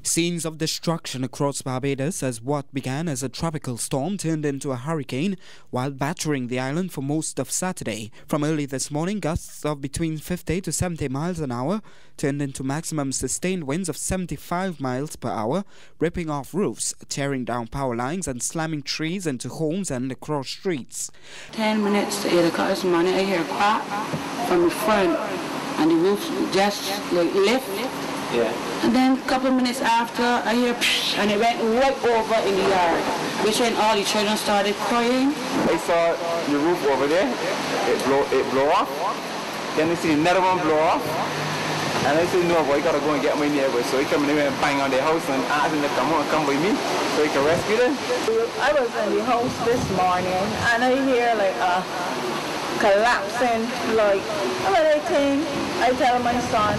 Scenes of destruction across Barbados as what began as a tropical storm turned into a hurricane while battering the island for most of Saturday. From early this morning, gusts of between 50 to 70 miles an hour turned into maximum sustained winds of 75 miles per hour, ripping off roofs, tearing down power lines and slamming trees into homes and across streets. 10 minutes to 8 o'clock this morning, I hear a crack from the front and the roof just lift. Yeah. And then a couple of minutes after, I hear psh, and it went right over in the yard, which when all the children started crying. I saw the roof over there, it blow off. Then I see another one blow off. And I said, no, boy, I gotta go and get my neighbor. So he come in and bang on their house and ask them to come with me so he can rescue them. I was in the house this morning and I hear like a collapsing, like, what I think, I tell my son,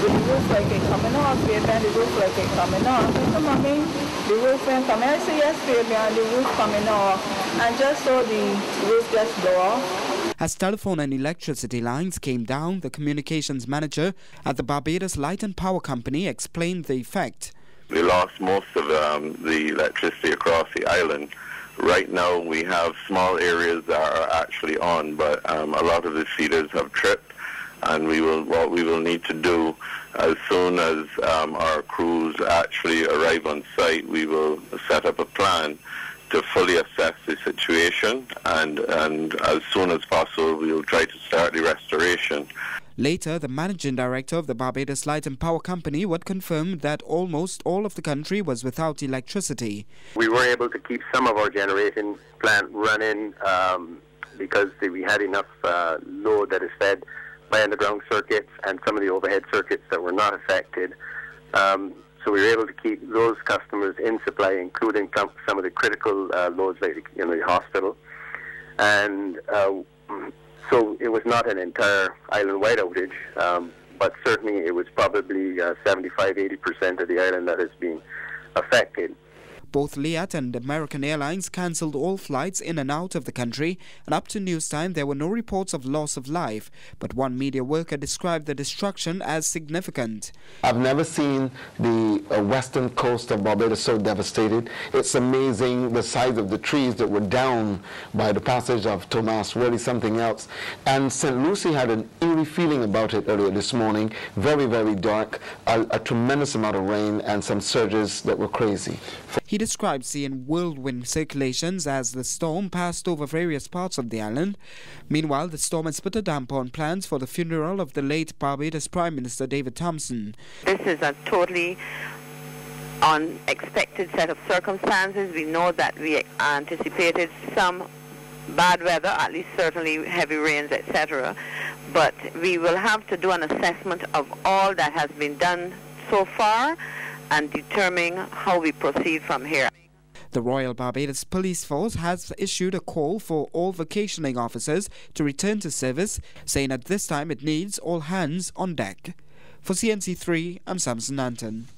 the roof like it coming off, baby, and the roof like it coming off. I said, Mommy, the roof ain't coming. I said, yes, baby, and the roof coming off. And just so the roof just blow off. As telephone and electricity lines came down, the communications manager at the Barbados Light and Power Company explained the effect. We lost most of the electricity across the island. Right now we have small areas that are actually on, but a lot of the feeders have tripped. And what we will need to do as soon as our crews actually arrive on site, we will set up a plan to fully assess the situation, and as soon as possible we will try to start the restoration. Later, the managing director of the Barbados Light and Power Company would confirm that almost all of the country was without electricity. We were able to keep some of our generation plant running because we had enough load that is fed by underground circuits and some of the overhead circuits that were not affected. So we were able to keep those customers in supply, including some of the critical loads like the hospital. And so it was not an entire island-wide outage, but certainly it was probably 75–80% of the island that has been affected. Both Liat and American Airlines cancelled all flights in and out of the country, and up to news time there were no reports of loss of life, but one media worker described the destruction as significant. I've never seen the western coast of Barbados so devastated. It's amazing the size of the trees that were down by the passage of Tomas, really something else. And St. Lucie had an eerie feeling about it earlier this morning, very, very dark, a tremendous amount of rain and some surges that were crazy. He described seeing whirlwind circulations as the storm passed over various parts of the island. Meanwhile, the storm has put a damper on plans for the funeral of the late Barbados Prime Minister David Thompson. This is a totally unexpected set of circumstances. We know that we anticipated some bad weather, at least certainly heavy rains, etc. But we will have to do an assessment of all that has been done so far and determining how we proceed from here. The Royal Barbados Police Force has issued a call for all vacationing officers to return to service, saying at this time it needs all hands on deck. For CNC3, I'm Samson Anton.